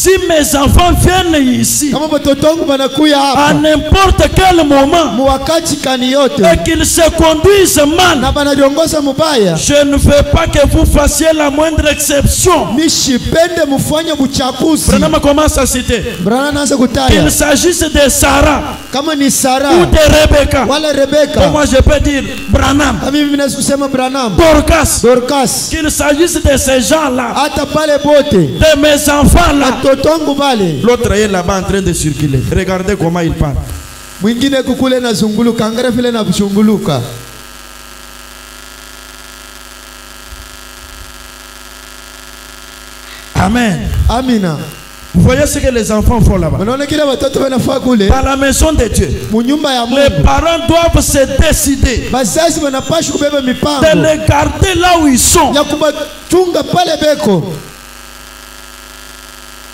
Si mes enfants viennent ici, à n'importe quel moment, et qu'ils se conduisent mal, je ne veux pas que vous fassiez la moindre exception. Branham commence à citer. Qu'il s'agisse de Sarah ou de Rebecca. Moi je peux dire Branham, Dorcas. Qu'il s'agisse de ces gens-là, de mes enfants-là. L'autre est là-bas en train de circuler. Regardez comment il parle. Amen. Amina. Vous voyez ce que les enfants font là-bas. Dans la maison de Dieu, les parents doivent se décider de les garder là où ils sont.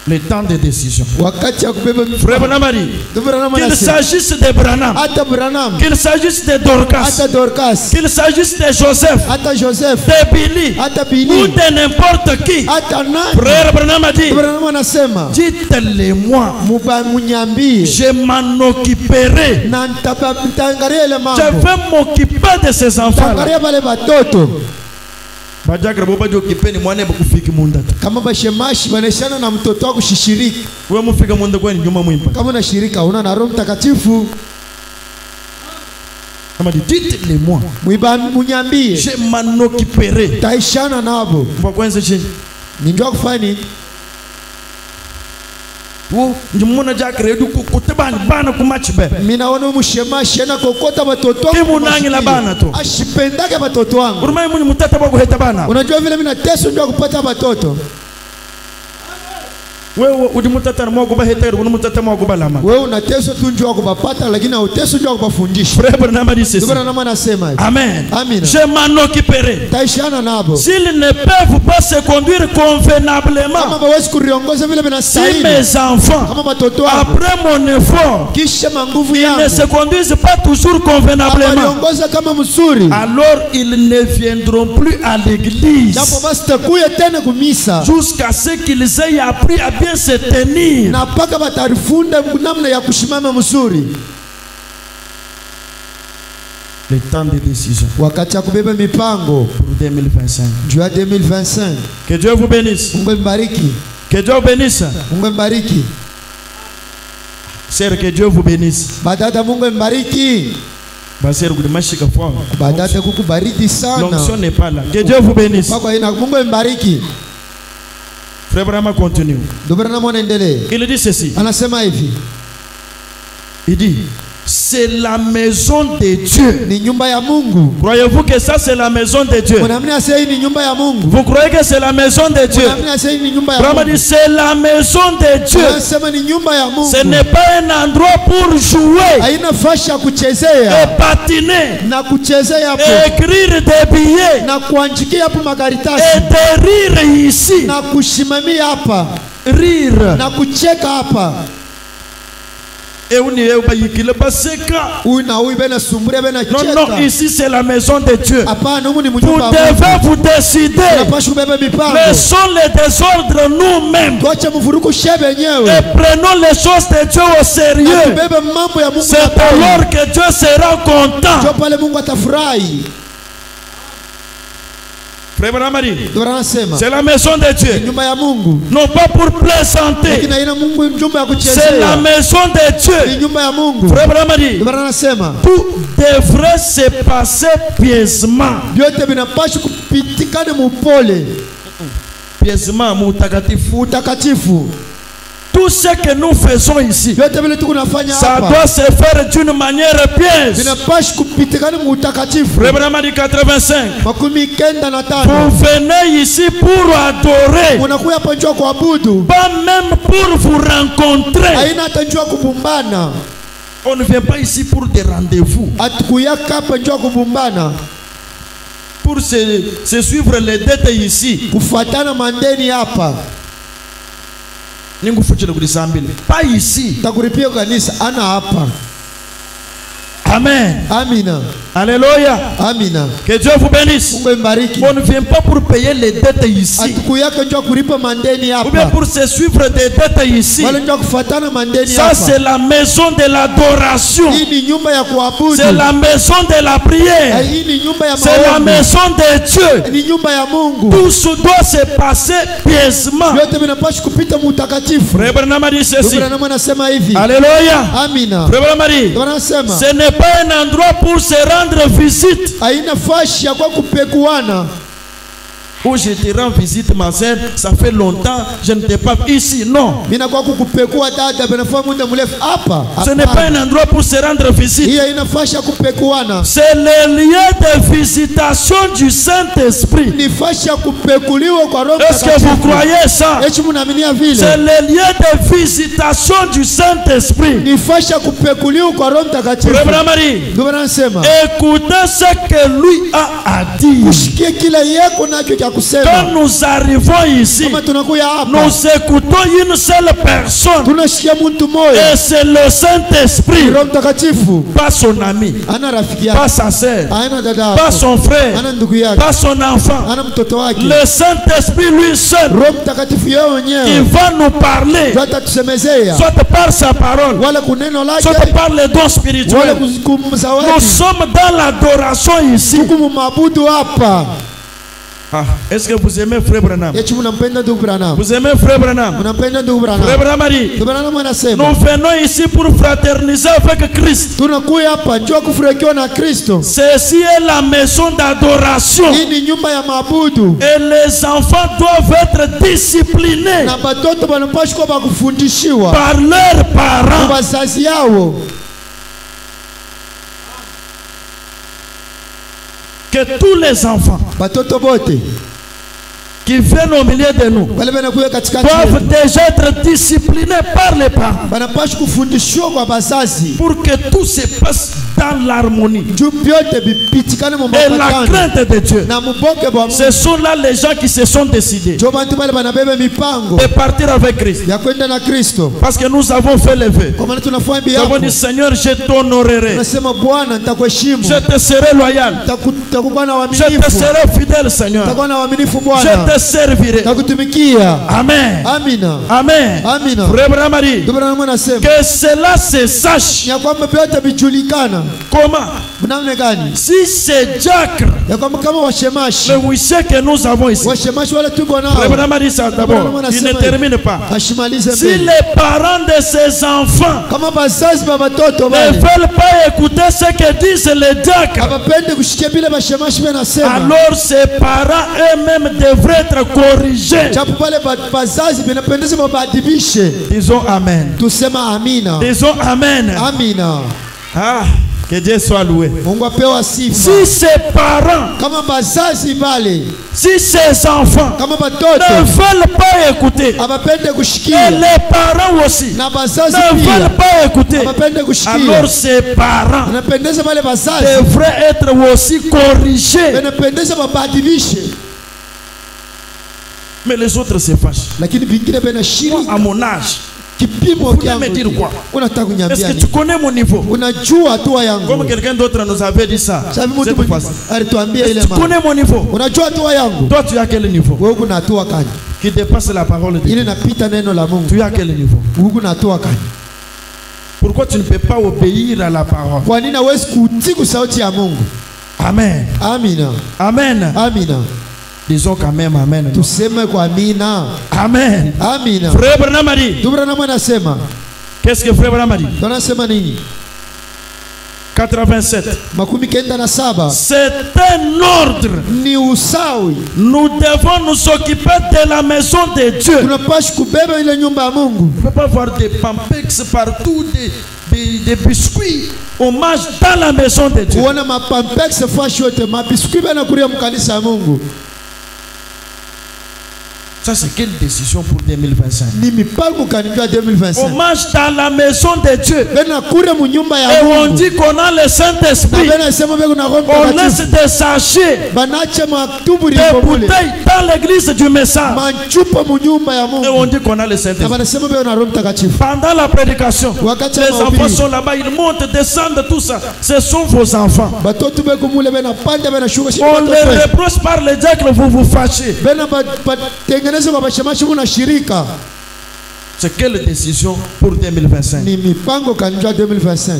Le temps de décision. Frère Branham a dit qu'il s'agisse de Branham, qu'il s'agisse de Dorcas, qu'il s'agisse de Joseph, de Billy ou de n'importe qui. Frère Branham a dit, dites-le-moi, je m'en occuperai. Je vais m'occuper de ces enfants. Kama bashemashi baneshana na mtoto wako kushiriki. Wewe mfika mwenda kwani nyuma mwimpa. Kama na shirika una na Roho Mtakatifu. Kama dites-le-moi. Mwiba munyambie. Je m'en occuperai. Taishana nabo. Kwa kwanza chini. Ninjua kufanya njumuna jakre du kutebani bana kumachibe. Minaona mushemashi na kokota batoto wangu. Kimunangi la bana to. Ashipendake batoto wangu. Urumai muni mutata bako heta bana. Unajua vile mimi nateso ndio kupata batoto. Wewe udimutata na mwago baheta unamutata mwago balama. Wewe unateso tu ndio kupata lakini hauteso ndio kupafundisha. Frère Branham dit ceci. Branham anasema hivi. Amen. Amen. Je m'en occuperai. Taishana nabo. S'ils ne peuvent pas se conduire convenablement. Kama bawezi kuriongoza vile binastahili. Si mes enfants kama batoto wangu après mon effort kisha nguvu yangu ne se conduisent pas toujours convenablement. Bariongoza kama mzuri. Alors ils ne viendront plus à l'église. Japo basi takuya tena kumisa. Jusqu'à ce qu'ils aient appris à bien se tenir. Na paka batarifunda namna ya kushimama mzuri. Le temps de décision. Wakati ya kubeba mipango pour 2025. Juu ya 2025. Que Dieu vous bénisse. Mungu mbariki. Que Dieu vous bénisse. Mungu mbariki. Sœur, que Dieu vous bénisse. Badada Mungu mbariki. Basir kudimashika fwa. Badada kukubariki sana. L'onction n'est pas là. Que Dieu vous bénisse. Pako ina Mungu mbariki. Frère Branham continue. Il dit ceci. Il dit, c'est la maison de Dieu. Croyez-vous que ça c'est la maison de Dieu? Vous croyez que c'est la maison de Dieu? Branham dit c'est la maison de Dieu. Ce n'est pas un endroit pour jouer et patiner et écrire des billets et de rire ici. Rire. Et on est non, ici c'est la maison de Dieu. Vous devez vous décider. Laissons les désordres nous-mêmes et prenons les choses de Dieu au sérieux. C'est alors que Dieu sera content. Frère Branham dit, c'est la maison de Dieu. Non pas pour plaisanter. C'est la maison de Dieu. Frère Branham dit, tout devrait se passer pieusement. Pieusement, mutakatifu. Tout ce que nous faisons ici, ça doit se faire d'une manière pieuse. Frère Branham dit 85. Vous venez ici pour adorer, pas même pour vous rencontrer. On ne vient pas ici pour des rendez-vous, pour se suivre les dettes ici. Pas ici. Amen. Amina. Alléluia. Amina. Que Dieu vous bénisse. On ne vient pas pour payer les dettes ici. Ou bien pour se suivre des dettes ici. Ça c'est la maison de l'adoration. C'est la maison de la prière. C'est la maison de Dieu. Tout ce doit se passer pieusement. Frère Branham a dit ceci. Alléluia. Amina. Frère Branham a dit, ce n'est pas un endroit pour se rendre visite. Où je te rends visite, ma soeur, ça fait longtemps, je ne t'ai pas ici, non. Ce n'est pas un endroit pour se rendre visite. C'est le lieu de visitation du Saint-Esprit. Est-ce que vous croyez ça? C'est le lieu de visitation du Saint-Esprit. Écoutez ce que lui a à dire. Quand nous arrivons ici, nous écoutons une seule personne. Et c'est le Saint-Esprit. Pas son ami, pas sa sœur, pas son frère, pas son enfant. Le Saint-Esprit lui seul, il va nous parler, soit par sa parole, soit par les dons spirituels. Nous sommes dans l'adoration ici. Ah, est-ce que vous aimez Frère Branham? Vous aimez Frère Branham? Frère Branham a dit, nous venons ici pour fraterniser avec Christ. Ceci est la maison d'adoration. Et les enfants doivent être disciplinés par leurs parents. Que tous les enfants qui viennent au milieu de nous doivent déjà être disciplinés par les parents pour que tout se passe dans l'harmonie et la crainte de Dieu. Ce sont là les gens qui se sont décidés de partir avec Christ. Parce que nous avons fait le vœu. Nous avons dit, Seigneur, je t'honorerai, je te serai loyal, je te serai fidèle, Seigneur, je te servirai. Amen. Amina. Amen. Amina. Frère Branham a dit que cela se sache. Comment? Si c'est diacre, le huissier que nous avons ici, Frère Branham a dit ça d'abord, il ne termine pas. Si les parents de ces enfants ne veulent pas écouter ce que disent les diacres, alors ces parents eux-mêmes devraient être corrigés. Disons Amen. Disons Amen. Amina. Ah, que Dieu soit loué. Si ses parents, si ses enfants ne veulent pas écouter, et les parents aussi ne veulent pas écouter, alors ces parents devraient être aussi corrigés. Mais les autres se fâchent. Moi, à mon âge, vous voulez me dire quoi? Est-ce que tu connais mon niveau? Comme quelqu'un d'autre nous avait dit ça. Tu connais mon niveau? Toi, tu as quel niveau? Qui dépasse la parole de Dieu. Tu as quel niveau? Pourquoi tu ne peux pas obéir à la parole? Amen. Amina. Amen. Amina. Disons quand même Amen. Amen. Amina. Frère Branham a dit. Qu'est-ce que Frère Branham a dit? 87. C'est un ordre. Nous devons nous occuper de la maison de Dieu. On ne peut pas avoir des pampex partout, des biscuits. On mange dans la maison de Dieu. Ça, c'est quelle décision pour 2025? Ni mipango kanijua 2025. On marche dans la maison de Dieu. Et on dit qu'on a le Saint-Esprit. On laisse des sachets, des bouteilles dans l'église du message. Et on dit qu'on a le Saint-Esprit. Pendant la prédication, les enfants sont là-bas, ils montent, descendent, tout ça. Ce sont vos enfants. On les reproche par les diacres, vous vous fâchez. C'est quelle décision pour 2025?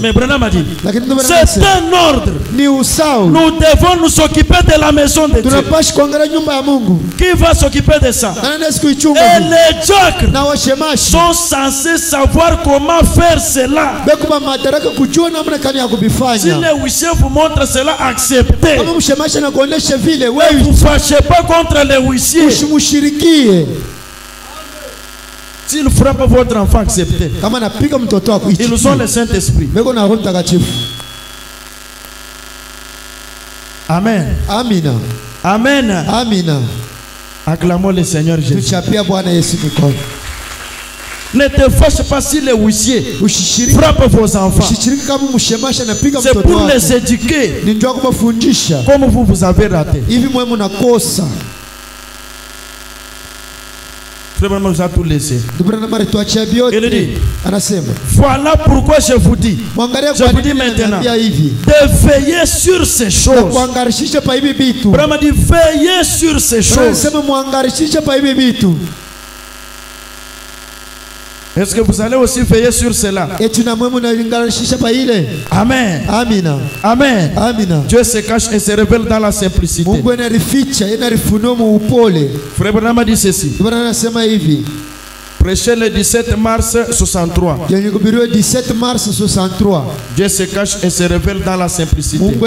Mais Branham a dit, c'est un ordre. Nous devons nous occuper de la maison de Dieu. Qui va s'occuper de ça? Et les diacres sont censés savoir comment faire cela. Si les huissiers vous montrent cela, acceptez. Ne vous fâchez pas contre les huissiers. S'il frappe votre enfant, acceptez. Ils ont le Saint-Esprit. Amen. Amina. Amen. Amina. Acclamons le Seigneur Jésus. Ne te fâche pas si les huissiers frappent vos enfants. C'est pour les éduquer. Comme vous avez raté. Frère, nous a tout laissé. Il dit, voilà pourquoi je vous dis maintenant de veiller sur ces choses. Vraiment dit, veiller sur ces choses. Est-ce que vous allez aussi veiller sur cela? Amen. Amina. Amen. Amina. Dieu se cache et se révèle dans la simplicité. Frère Branham dit ceci. Prêcher le 17 mars 63. 17 mars 63. Dieu se cache et se révèle dans la simplicité.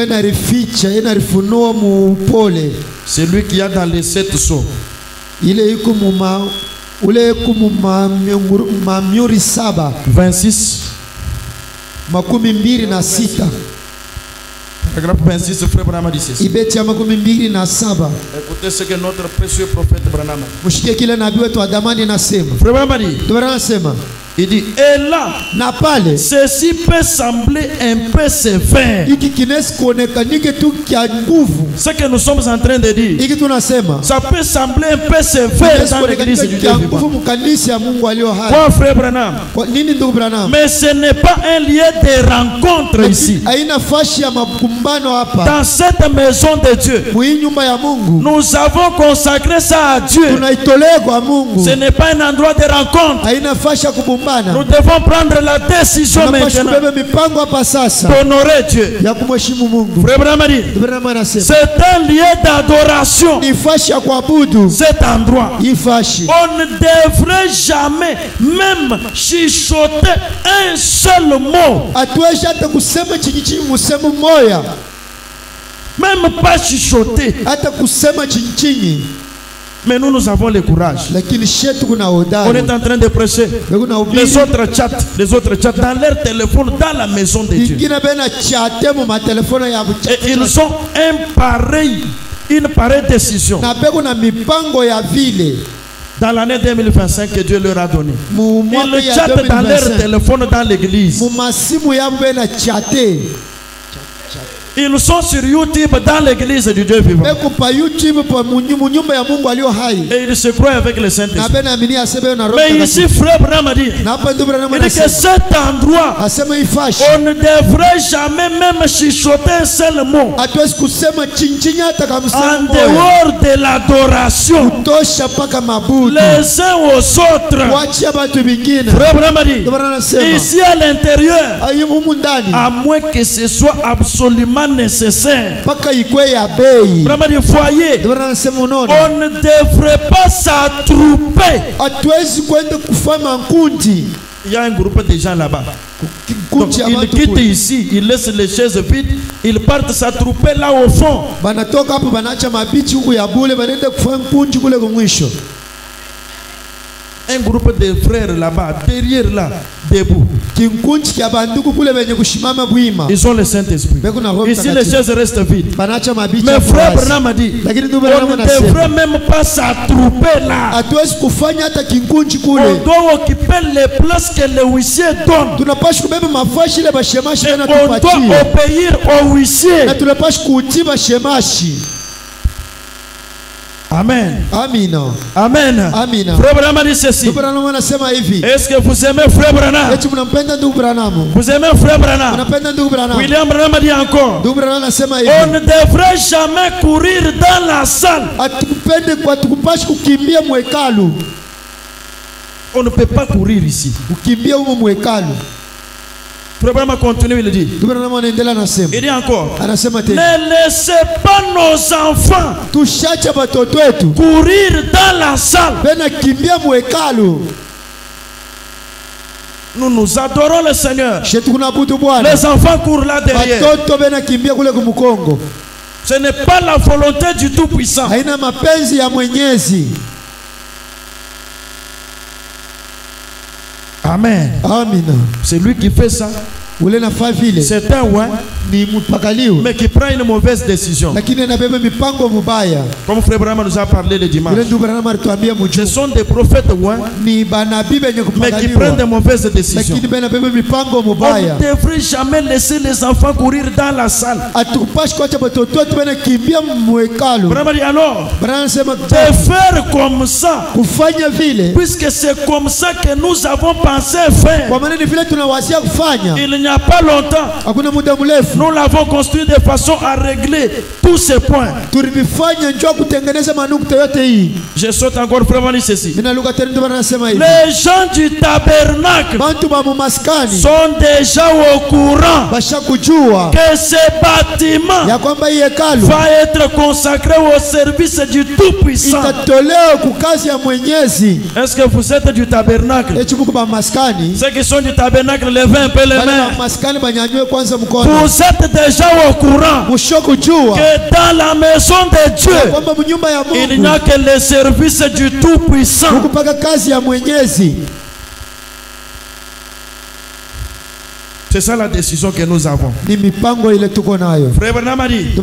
C'est lui qui a dans les 7 sceaux. Ule mamyuri saba 26 makumi mbili na sita. Paragraphe 26, frère Branham dit ceci. Ibeti ya makumi mbili na saba. Écoutez ce que notre précieux prophète Branham dit. Mushikie kile nabii wetu Adamani anasema. Frère Branham dit. Anasema. Il dit, et là, ceci peut sembler un peu sévère. Ce que nous sommes en train de dire, ça peut sembler un peu sévère dans l'église du Dieu vivant. Quoi, frère Branham? Mais ce n'est pas un lieu de rencontre ici. Dans cette maison de Dieu, nous avons consacré ça à Dieu. Ce n'est pas un endroit de rencontre. Nous devons prendre la décision maintenant d'honorer Dieu. Frère Branham dit, c'est un lieu d'adoration. Cet endroit, on ne devrait jamais même chuchoter un seul mot. Même pas chuchoter. Mais nous avons le courage. On est en train de prêcher. Les autres chattent dans leur téléphone dans la maison de Dieu. Et ils ont une pareille décision. Dans l'année 2025 que Dieu leur a donné. Ils chattent dans leur téléphone dans l'église. Ils sont sur YouTube dans l'église du Dieu vivant. Et ils se croient avec le Saint-Esprit. Mais ici, frère Branham dit, que cet endroit, on ne devrait jamais même chuchoter un seul mot. En dehors de l'adoration, les uns aux autres. Frère Branham dit, ici à l'intérieur, à moins que ce soit absolument nécessaire. Vraiment du foyer, on ne devrait pas s'attrouper. Il y a un groupe de gens là-bas. Donc, ils quittent ici, ils laissent les chaises vides, ils partent s'attrouper là au fond. un groupe de frères là-bas, derrière là, debout. Ils ont le Saint-Esprit. Ici, les chaises restent vides. Mais frère Branham a dit, on ne devrait même pas s'attrouper là. On doit occuper les places que les huissiers donnent. Et on doit obéir aux huissiers. Amen. Amen. Amen. Amen. Frère Branham a dit ceci. Est-ce que vous aimez Frère Branham? Vous aimez Frère Branham? William Branham a dit encore, on ne devrait jamais courir dans la salle. On ne peut pas courir ici. Frère Branham continue, il dit. Il dit encore, ne laissez pas nos enfants courir dans la salle. Nous adorons le Seigneur. Les enfants courent là derrière. Ce n'est pas la volonté du Tout-Puissant. Amen. Amen. C'est lui qui fait ça. C'est un ouais, mais qui prend une mauvaise décision. Comme Frère Branham nous a parlé le dimanche. Ce sont des prophètes ouais, mais qui prennent de mauvaises décisions. On ne devrait jamais laisser les enfants courir dans la salle. Branham dit alors, de faire comme ça, puisque c'est comme ça que nous avons pensé faire. Il n'y a pas longtemps, nous l'avons construit de façon à régler tous ces points. Je saute encore vraiment ceci. Les gens du tabernacle sont déjà au courant que ce bâtiment va être consacré au service du Tout-Puissant. Est-ce que vous êtes du tabernacle? Ceux qui sont du tabernacle, levez un peu les mains. Vous êtes déjà au courant que dans la maison de Dieu, il n'y a que le service du Tout-Puissant. C'est ça la décision que nous avons. Frère Branham a dit,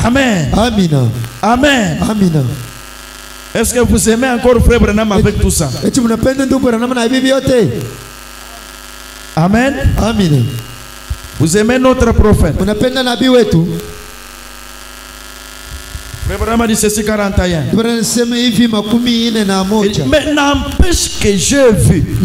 Amen. Amen. Amen. Est-ce que vous aimez encore Frère Branham avec tout ça? Amen. Amen. Vous aimez notre prophète? Frère Branham a dit ceci 41. Mais n'empêche que j'ai vu